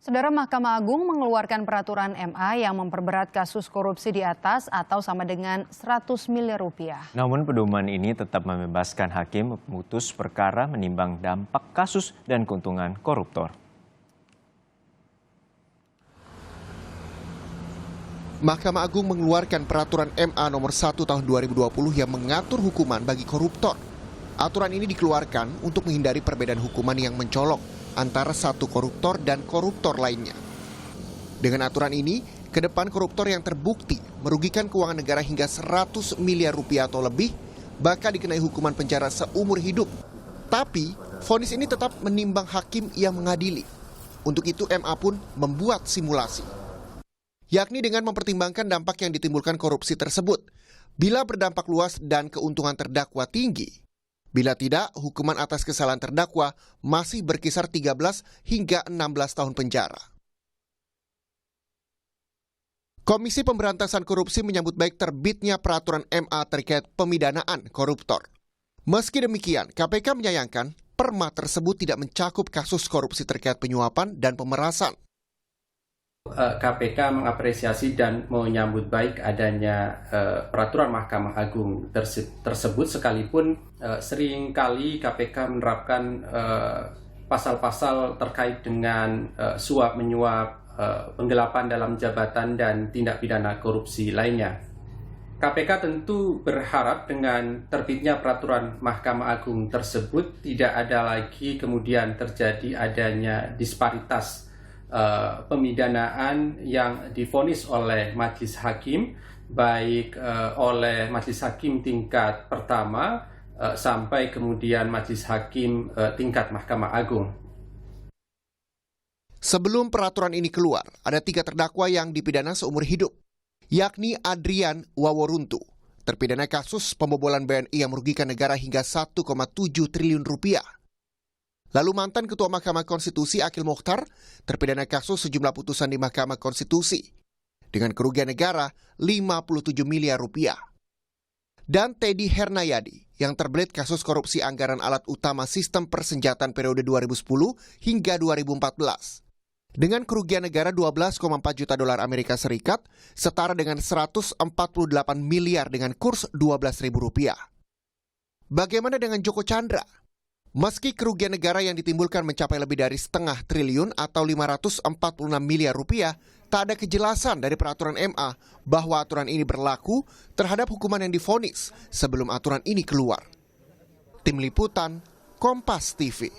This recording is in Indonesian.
Saudara, Mahkamah Agung mengeluarkan peraturan MA yang memperberat kasus korupsi di atas atau sama dengan 100 miliar rupiah. Namun pedoman ini tetap membebaskan hakim memutus perkara menimbang dampak kasus dan keuntungan koruptor. Mahkamah Agung mengeluarkan peraturan MA nomor 1 tahun 2020 yang mengatur hukuman bagi koruptor. Aturan ini dikeluarkan untuk menghindari perbedaan hukuman yang mencolok antara satu koruptor dan koruptor lainnya. Dengan aturan ini, ke depan koruptor yang terbukti merugikan keuangan negara hingga 100 miliar rupiah atau lebih bakal dikenai hukuman penjara seumur hidup. Tapi, vonis ini tetap menimbang hakim yang mengadili. Untuk itu, MA pun membuat simulasi, yakni dengan mempertimbangkan dampak yang ditimbulkan korupsi tersebut. Bila berdampak luas dan keuntungan terdakwa tinggi, bila tidak, hukuman atas kesalahan terdakwa masih berkisar 13 hingga 16 tahun penjara. Komisi Pemberantasan Korupsi menyambut baik terbitnya peraturan MA terkait pemidanaan koruptor. Meski demikian, KPK menyayangkan perma tersebut tidak mencakup kasus korupsi terkait penyuapan dan pemerasan. KPK mengapresiasi dan menyambut baik adanya peraturan Mahkamah Agung tersebut, sekalipun seringkali KPK menerapkan pasal-pasal terkait dengan suap menyuap, penggelapan dalam jabatan dan tindak pidana korupsi lainnya. KPK tentu berharap dengan terbitnya peraturan Mahkamah Agung tersebut tidak ada lagi kemudian terjadi adanya disparitas pemidanaan yang divonis oleh majelis hakim, baik oleh majelis hakim tingkat pertama sampai kemudian majelis hakim tingkat Mahkamah Agung. Sebelum peraturan ini keluar, ada 3 terdakwa yang dipidana seumur hidup, yakni Adrian Waworuntu, terpidana kasus pembobolan BNI yang merugikan negara hingga 1,7 triliun rupiah. Lalu mantan Ketua Mahkamah Konstitusi Akil Mokhtar terpidana kasus sejumlah putusan di Mahkamah Konstitusi dengan kerugian negara 57 miliar rupiah. Dan Teddy Hernayadi yang terbelit kasus korupsi anggaran alat utama sistem persenjataan periode 2010 hingga 2014 dengan kerugian negara 12,4 juta dolar Amerika Serikat setara dengan 148 miliar dengan kurs 12.000 rupiah. Bagaimana dengan Joko Chandra? Meski kerugian negara yang ditimbulkan mencapai lebih dari setengah triliun atau 546 miliar rupiah, tak ada kejelasan dari peraturan MA bahwa aturan ini berlaku terhadap hukuman yang divonis sebelum aturan ini keluar. Tim Liputan, Kompas TV.